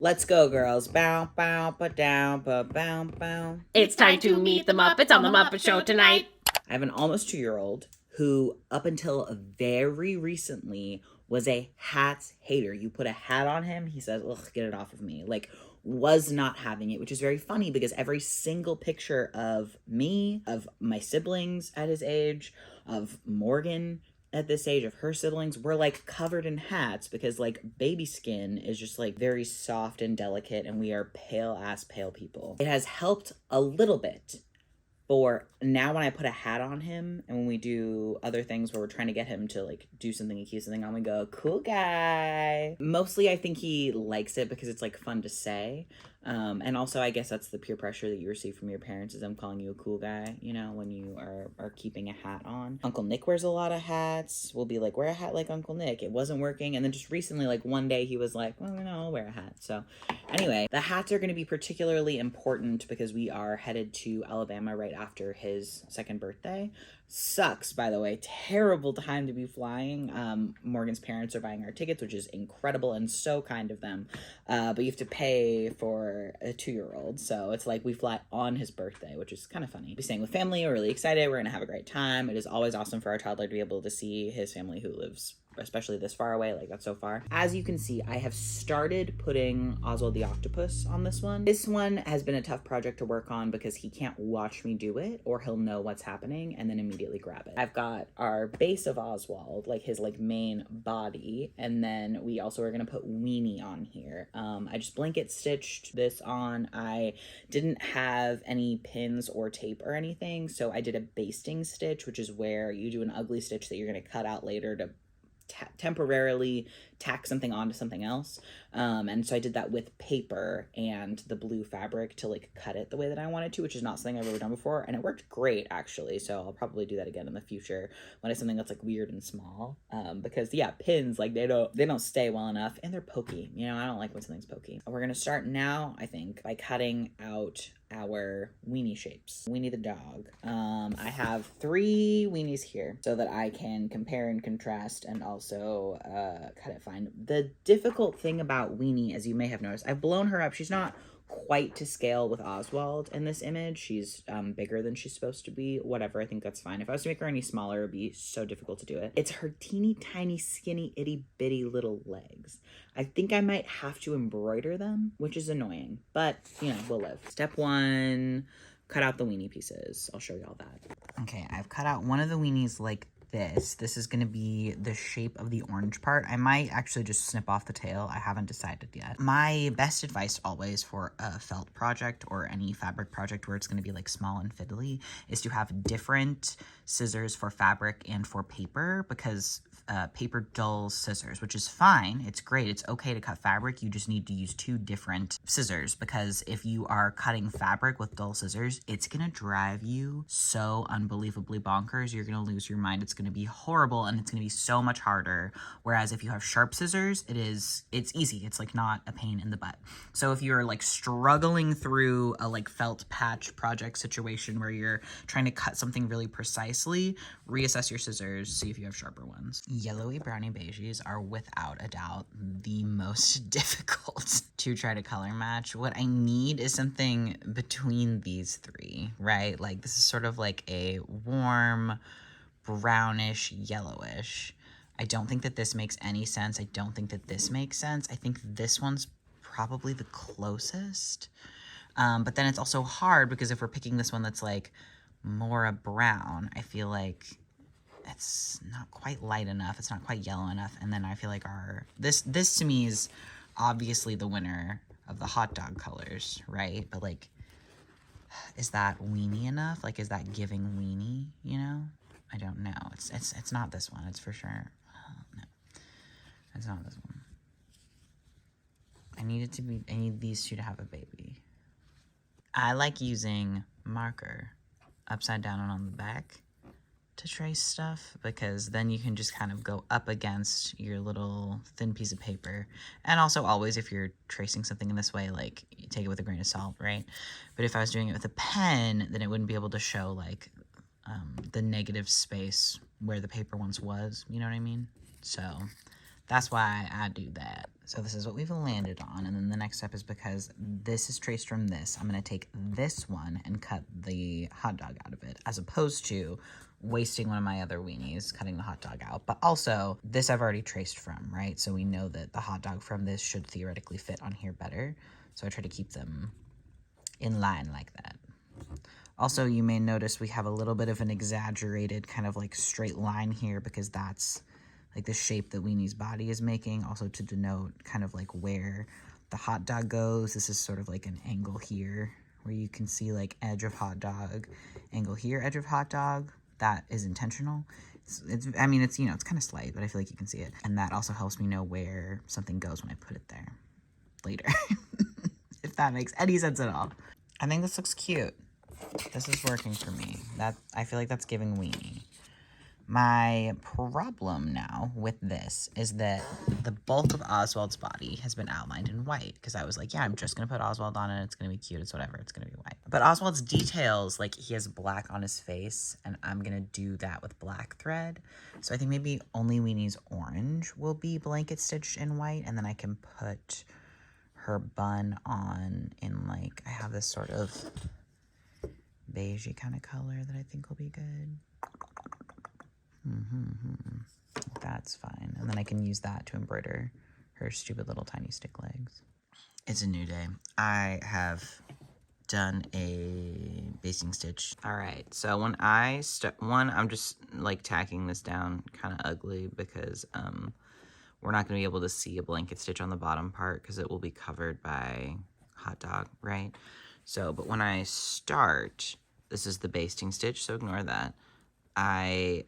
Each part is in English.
Let's go, girls. Bow, bow, ba down, ba bow, bow. It's time to meet the Muppets on the Muppet Show tonight. I have an almost 2-year-old who, up until very recently, was a hats hater. You put a hat on him, he says, ugh, get it off of me. Like, was not having it, which is very funny because every single picture of me, of my siblings at his age, of Morgan at this age, of her siblings, were like covered in hats because like baby skin is just like very soft and delicate, and we are pale people. It has helped a little bit for now when I put a hat on him and when we do other things where we're trying to get him to like do something and keep something on, we go, cool guy. Mostly I think he likes it because it's like fun to say. And also I guess that's the peer pressure that you receive from your parents, is them calling you a cool guy, you know, when you are keeping a hat on. Uncle Nick wears a lot of hats. We'll be like, wear a hat like Uncle Nick. It wasn't working. And then just recently, like one day he was like, well, no, I'll wear a hat. So anyway, the hats are going to be particularly important because we are headed to Alabama right after his second birthday. Sucks, by the way. Terrible time to be flying. Morgan's parents are buying our tickets, which is incredible and so kind of them. But you have to pay for a 2-year-old. So it's like we fly on his birthday, which is kind of funny. We're staying with family. We're really excited. We're going to have a great time. It is always awesome for our toddler to be able to see his family who lives especially this far away. Like, that's so far. As you can see, I have started putting Oswald the Octopus on this one. This one has been a tough project to work on because he can't watch me do it, or he'll know what's happening and then immediately grab it. I've got our base of Oswald, like his like main body, and then we also are gonna put Weenie on here. I just blanket stitched this on. I didn't have any pins or tape or anything, so I did a basting stitch, which is where you do an ugly stitch that you're gonna cut out later to temporarily tack something onto something else. And so I did that with paper and the blue fabric to like cut it the way that I wanted to, which is not something I've ever done before, and it worked great actually. So I'll probably do that again in the future when it's something that's like weird and small, because yeah, pins, like they don't stay well enough, and they're pokey, you know. I don't like when something's pokey. We're gonna start now, I think, by cutting out our weenie shapes. Weenie the dog. I have 3 weenies here so that I can compare and contrast and also cut it fine. The difficult thing about Weenie, as you may have noticed, I've blown her up. She's not quite to scale with Oswald in this image. She's bigger than she's supposed to be. Whatever, I think that's fine. If I was to make her any smaller, it would be so difficult to do it. It's her teeny tiny skinny itty bitty little legs. I think I might have to embroider them, which is annoying, but you know, we'll live. Step 1, cut out the weenie pieces. I'll show you all that. Okay, I've cut out one of the weenies like this. This is going to be the shape of the orange part. I might actually just snip off the tail. I haven't decided yet. My best advice always for a felt project or any fabric project where it's going to be like small and fiddly is to have different scissors for fabric and for paper, because paper dulls scissors, which is fine. It's great. It's okay to cut fabric. You just need to use 2 different scissors, because if you are cutting fabric with dull scissors, it's going to drive you so unbelievably bonkers. You're going to lose your mind. It's going to be horrible, and it's going to be so much harder. Whereas if you have sharp scissors, it's easy. It's like not a pain in the butt. So if you're like struggling through a like felt patch project situation where you're trying to cut something really precisely, reassess your scissors, see if you have sharper ones. Yellowy browny beiges are without a doubt the most difficult to try to color match. What I need is something between these 3, right? Like this is sort of like a warm brownish yellowish. I don't think that this makes any sense. I don't think that this makes sense. I think this one's probably the closest. But then it's also hard because if we're picking this one that's like more a brown, I feel like it's not quite light enough. It's not quite yellow enough. And then I feel like this to me is obviously the winner of the hot dog colors, right? But like, is that weenie enough? Like, is that giving weenie, you know? I don't know. It's not this one. It's for sure. No, it's not this one. I need these 2 to have a baby. I like using marker upside down and on the back to trace stuff, because then you can just kind of go up against your little thin piece of paper. And also always, if you're tracing something in this way, like you take it with a grain of salt, right? But if I was doing it with a pen, then it wouldn't be able to show like the negative space where the paper once was, you know what I mean? So That's why I do that. So this is what we've landed on. And then the next step is because this is traced from this, I'm going to take this one and cut the hot dog out of it, as opposed to wasting one of my other weenies, cutting the hot dog out. But also, this I've already traced from, right? So we know that the hot dog from this should theoretically fit on here better. So I try to keep them in line like that. Also, you may notice we have a little bit of an exaggerated kind of like straight line here because that's like the shape that Weenie's body is making, also to denote kind of like where the hot dog goes. This is sort of like an angle here where you can see like edge of hot dog, angle here, edge of hot dog. That is intentional. I mean, it's, you know, it's kind of slight, but I feel like you can see it. And that also helps me know where something goes when I put it there later, if that makes any sense at all. I think this looks cute. This is working for me. I feel like that's giving weenie. My problem now with this is that the bulk of Oswald's body has been outlined in white because I was like, yeah, I'm just going to put Oswald on it. It's going to be cute. It's whatever. It's going to be white. But Oswald's details, like he has black on his face, and I'm going to do that with black thread. So I think maybe only Weenie's orange will be blanket stitched in white, and then I can put her bun on in like, I have this sort of beigey kind of color that I think will be good. That's fine. And then I can use that to embroider her stupid little tiny stick legs. It's a new day. I have done a basting stitch. All right, so when I I'm just like tacking this down kind of ugly because we're not gonna be able to see a blanket stitch on the bottom part because it will be covered by hot dog, right? So, but when I start, this is the basting stitch, so ignore that. I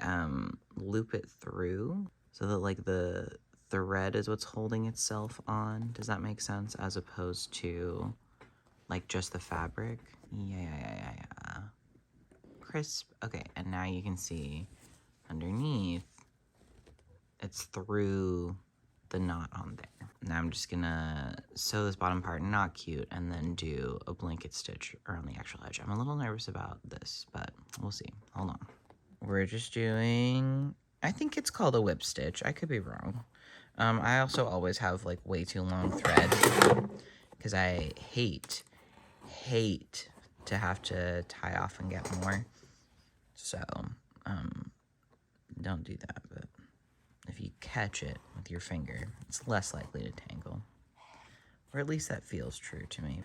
loop it through so that like the thread is what's holding itself on. Does that make sense? As opposed to like just the fabric. Yeah. Crisp. Okay, and now you can see underneath it's through the knot on there. Now I'm just gonna sew this bottom part, not cute, and then do a blanket stitch around the actual edge. I'm a little nervous about this, but we'll see. Hold on. We're just doing, I think it's called a whip stitch. I could be wrong. I also always have like way too long thread because I hate to have to tie off and get more. So, don't do that. But if you catch it with your finger, it's less likely to tangle. Or at least that feels true to me.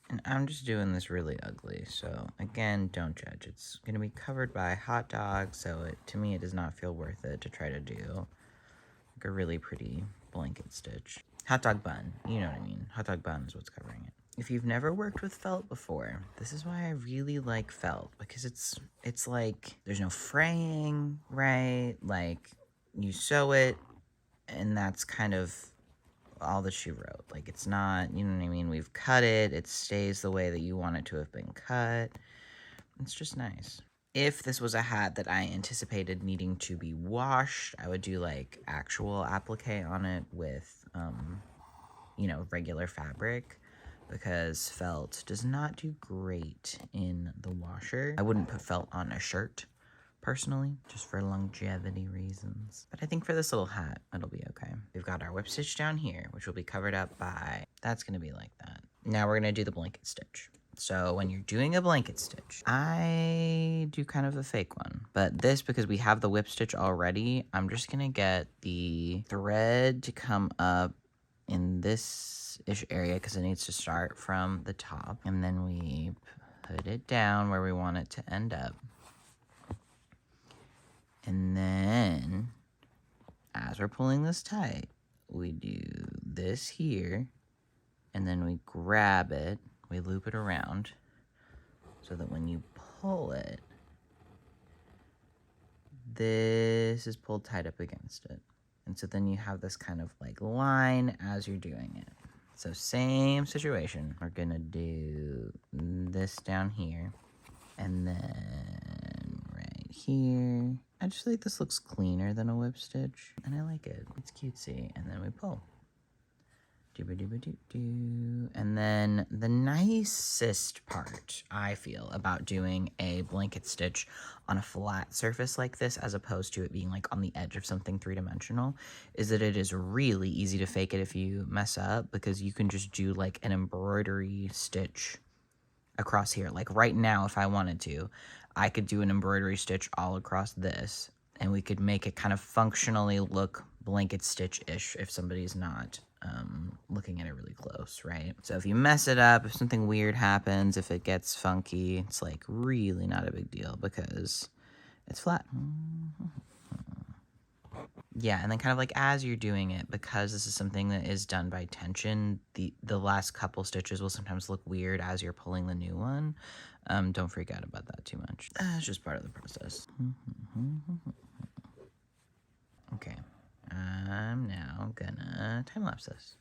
And I'm just doing this really ugly, so again, don't judge. It's going to be covered by hot dog, so to me it does not feel worth it to try to do like a really pretty blanket stitch. Hot dog bun, you know what I mean. Hot dog bun is what's covering it. If you've never worked with felt before, this is why I really like felt, because it's like there's no fraying, right? Like you sew it and that's kind of all that she wrote. Like it's not, you know what I mean? We've cut it. It stays the way that you want it to have been cut. It's just nice. If this was a hat that I anticipated needing to be washed, I would do like actual applique on it with, you know, regular fabric, because felt does not do great in the washer. I wouldn't put felt on a shirt, personally, just for longevity reasons. But I think for this little hat, it'll be okay. We've got our whip stitch down here, which will be covered up by, that's gonna be like that. Now we're gonna do the blanket stitch. So when you're doing a blanket stitch, I do kind of a fake one. But this, because we have the whip stitch already, I'm just gonna get the thread to come up in this-ish area because it needs to start from the top. And then we put it down where we want it to end up. And then, as we're pulling this tight, we do this here, and then we grab it, we loop it around, so that when you pull it, this is pulled tight up against it. And so then you have this kind of like line as you're doing it. So same situation. We're gonna do this down here, and then right here. I just think this looks cleaner than a whip stitch, and I like it. It's cutesy, and then we pull. And then the nicest part I feel about doing a blanket stitch on a flat surface like this, as opposed to it being like on the edge of something three-dimensional, is that it is really easy to fake it if you mess up, because you can just do like an embroidery stitch across here. Like right now, if I wanted to, I could do an embroidery stitch all across this, and we could make it kind of functionally look blanket stitch-ish if somebody's not looking at it really close, right? So if you mess it up, if something weird happens, if it gets funky, it's like really not a big deal because it's flat. Yeah, and then kind of like as you're doing it, because this is something that is done by tension, the last couple stitches will sometimes look weird as you're pulling the new one. Don't freak out about that too much. It's just part of the process. Okay, I'm now gonna time-lapse this.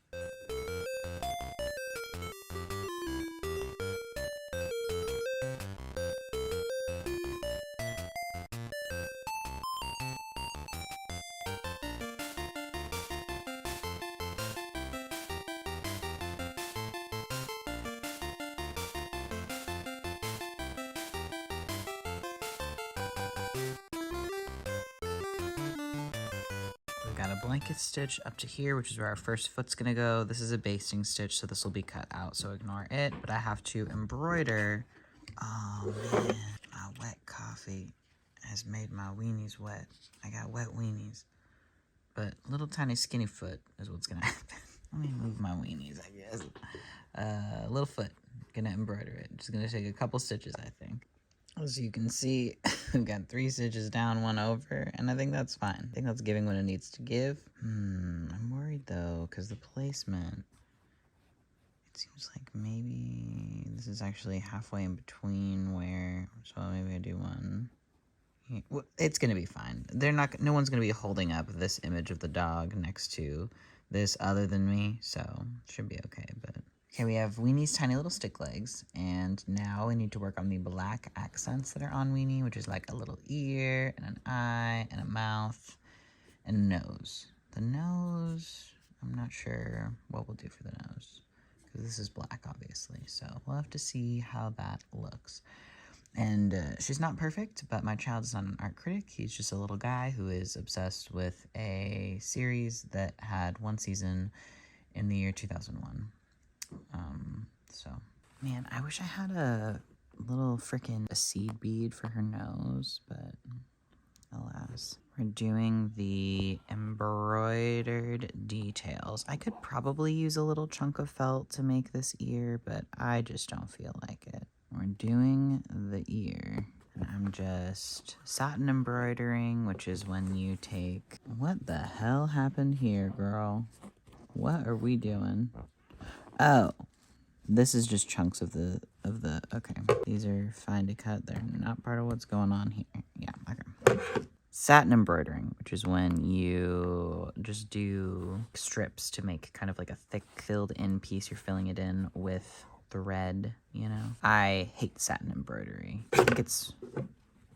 Got a blanket stitch up to here, which is where our first foot's gonna go. This is a basting stitch, so this will be cut out, so ignore it. But I have to embroider. Oh man, my wet coffee has made my weenies wet. I got wet weenies. But little tiny skinny foot is what's gonna happen. Let me move my weenies, I guess. Little foot, gonna embroider it. Just gonna take a couple stitches, I think. As you can see, we've got 3 stitches down, 1 over, and I think that's fine. I think that's giving what it needs to give. I'm worried though, because the placement, it seems like maybe this is actually halfway in between where, so maybe I do one. Well, it's gonna be fine. No one's gonna be holding up this image of the dog next to this other than me, so should be okay, but. Okay, we have Weenie's tiny little stick legs, and now we need to work on the black accents that are on Weenie, which is like a little ear, and an eye, and a mouth, and a nose. The nose, I'm not sure what we'll do for the nose, because this is black, obviously, so we'll have to see how that looks. And she's not perfect, but my child is not an art critic. He's just a little guy who is obsessed with a series that had 1 season in the year 2001. So, man, I wish I had a little frickin' seed bead for her nose, but alas. We're doing the embroidered details. I could probably use a little chunk of felt to make this ear, but I just don't feel like it. We're doing the ear. And I'm just satin embroidering, which is when you take... What the hell happened here, girl? What are we doing? Oh, this is just chunks of the, okay. These are fine to cut. They're not part of what's going on here. Yeah, okay. Satin embroidering, which is when you just do strips to make kind of like a thick filled in piece. You're filling it in with thread, you know? I hate satin embroidery. I think it's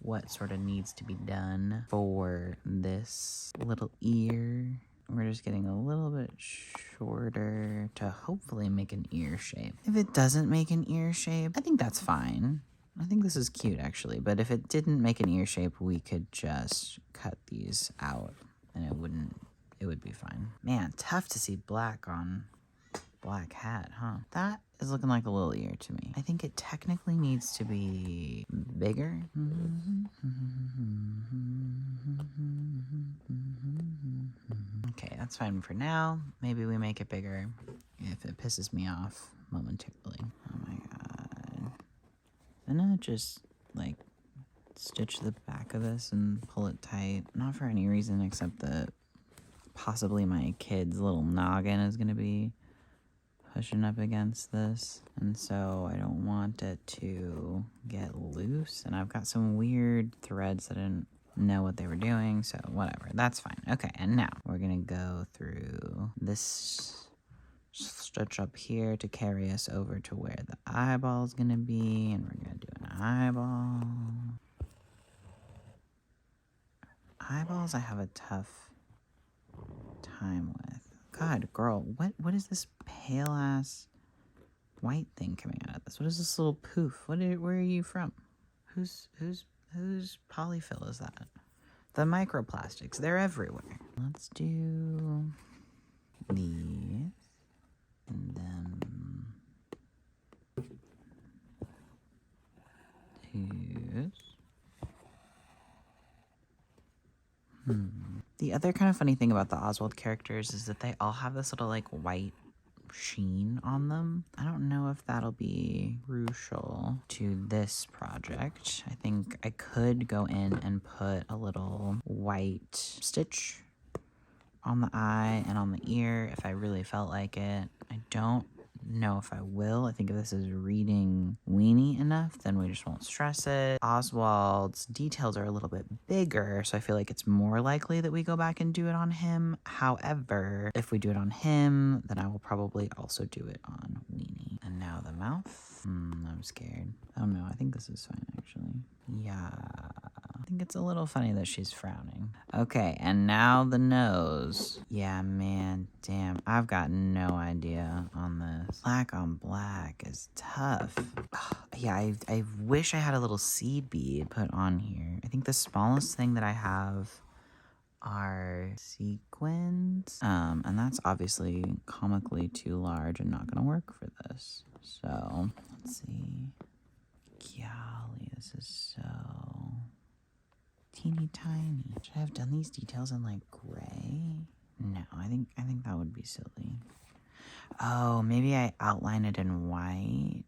what sort of needs to be done for this little ear. We're just getting a little bit shorter to hopefully make an ear shape. If it doesn't make an ear shape, I think that's fine. I think this is cute, actually. But if it didn't make an ear shape, we could just cut these out and it would be fine. Man, tough to see black on black hat, huh? That is looking like a little ear to me. I think it technically needs to be bigger. Okay, that's fine for now. Maybe we make it bigger if it pisses me off momentarily. Oh my god. I'm gonna just, like, stitch the back of this and pull it tight. Not for any reason except that possibly my kid's little noggin is gonna be pushing up against this, and so I don't want it to get loose, and I've got some weird threads that I didn't know what they were doing, so whatever, that's fine. Okay, and now we're gonna go through this stitch up here to carry us over to where the eyeball's gonna be, and we're gonna do an eyeball. Eyeballs I have a tough time with. God, girl, what is this pale ass white thing coming out of this? What is this little poof? Where are you from? Whose polyfill is that? The microplastics, they're everywhere. Let's do these, and then these. The other kind of funny thing about the Oswald characters is that they all have this little like white sheen on them. I don't know if that'll be crucial to this project. I think I could go in and put a little white stitch on the eye and on the ear if I really felt like it. I don't know if I will. I think if this is reading weenie enough, then we just won't stress it. Oswald's details are a little bit bigger, so I feel like it's more likely that we go back and do it on him. However, if we do it on him, then I will probably also do it on weenie. And now the mouth. I'm scared. Oh no, I think this is fine actually. Yeah. I think it's a little funny that she's frowning. Okay, and now the nose. Yeah, man, damn, I've got no idea on this. Black on black is tough. Yeah, I wish I had a little seed bead put on here. I think the smallest thing that I have are sequins. And that's obviously comically too large and not gonna work for this. So, let's see. Golly, this is so teeny tiny. Should I have done these details in like gray? No, I think that would be silly. Oh, maybe I outline it in white.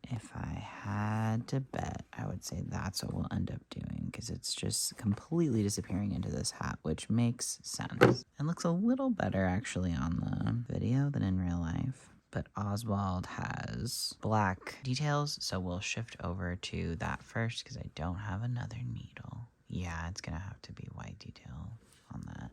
If I had to bet, I would say that's what we'll end up doing because it's just completely disappearing into this hat, which makes sense. It looks a little better actually on the video than in real life. But Oswald has black details, so we'll shift over to that first because I don't have another needle. Yeah, it's gonna have to be white detail on that.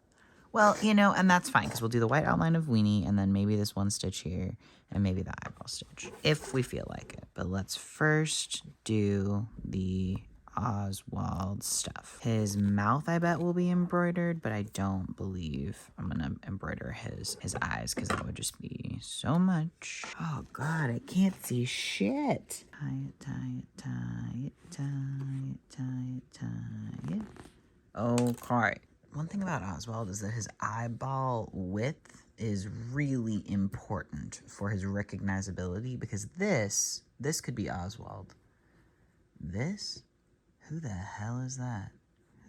Well, you know, and that's fine because we'll do the white outline of weenie and then maybe this one stitch here and maybe the eyeball stitch if we feel like it. But let's first do the Oswald stuff. His mouth, I bet, will be embroidered, but I don't believe I'm gonna embroider his eyes because that would just be so much. Oh God, I can't see shit. Tie it, tie it, tie it, tie it, tie it, tie it. Okay. One thing about Oswald is that his eyeball width is really important for his recognizability because this could be Oswald. This? Who the hell is that?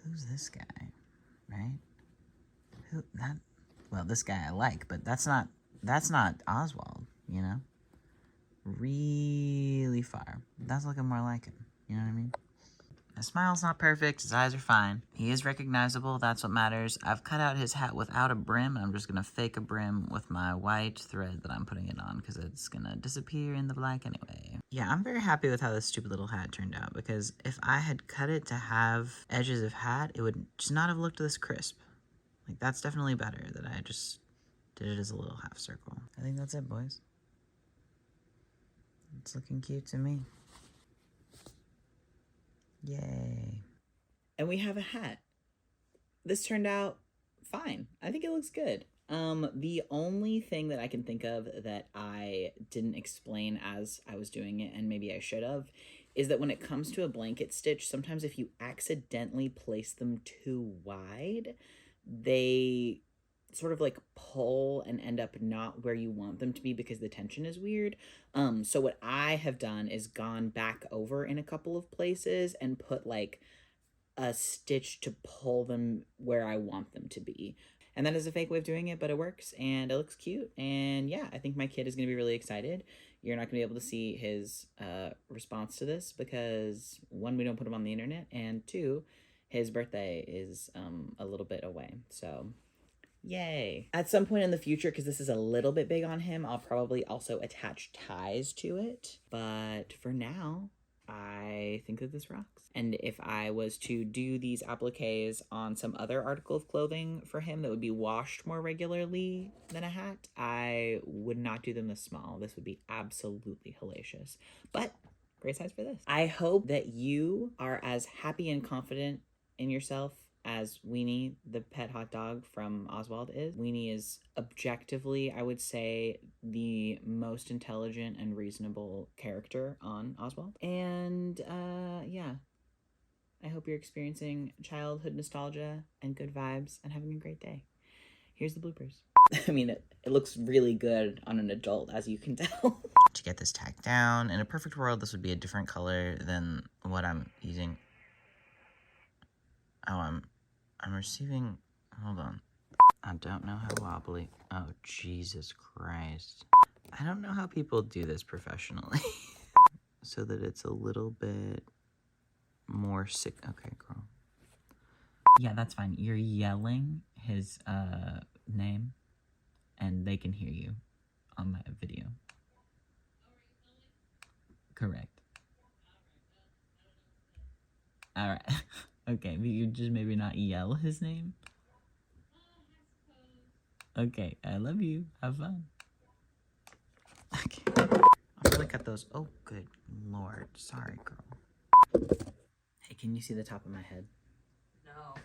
Who's this guy? Right? Well, this guy I like, but that's not Oswald, you know? Really far. That's looking more like him. You know what I mean? His smile's not perfect, his eyes are fine. He is recognizable, that's what matters. I've cut out his hat without a brim, and I'm just gonna fake a brim with my white thread that I'm putting it on, because it's gonna disappear in the black anyway. Yeah, I'm very happy with how this stupid little hat turned out, because if I had cut it to have edges of hat, it would just not have looked this crisp. Like, that's definitely better, that I just did it as a little half circle. I think that's it, boys. It's looking cute to me. Yay. And we have a hat. This turned out fine. I think it looks good. The only thing that I can think of that I didn't explain as I was doing it, and maybe I should have, is that when it comes to a blanket stitch, sometimes if you accidentally place them too wide, they sort of like pull and end up not where you want them to be because the tension is weird. So what I have done is gone back over in a couple of places and put like a stitch to pull them where I want them to be. And that is a fake way of doing it, but it works and it looks cute. And yeah, I think my kid is going to be really excited. You're not going to be able to see his response to this because one, we don't put him on the internet, and two, his birthday is a little bit away. So yay. At some point in the future, because this is a little bit big on him, I'll probably also attach ties to it. But for now, I think that this rocks. And if I was to do these appliques on some other article of clothing for him that would be washed more regularly than a hat, I would not do them this small. This would be absolutely hellacious. But great size for this. I hope that you are as happy and confident in yourself as Weenie, the pet hot dog from Oswald is. Weenie is objectively, I would say, the most intelligent and reasonable character on Oswald. And yeah, I hope you're experiencing childhood nostalgia and good vibes and having a great day. Here's the bloopers. I mean, it looks really good on an adult, as you can tell. To get this tacked down, in a perfect world, this would be a different color than what I'm using. Oh, I'm receiving, hold on. I don't know how wobbly, oh, Jesus Christ. I don't know how people do this professionally. So that it's a little bit more sick. Okay, girl. Yeah, that's fine. You're yelling his name, and they can hear you on my video. Correct. All right. Okay, but you just maybe not yell his name. Okay, I love you. Have fun. Okay. I'll probably cut those. Oh, good Lord. Sorry, girl. Hey, can you see the top of my head? No.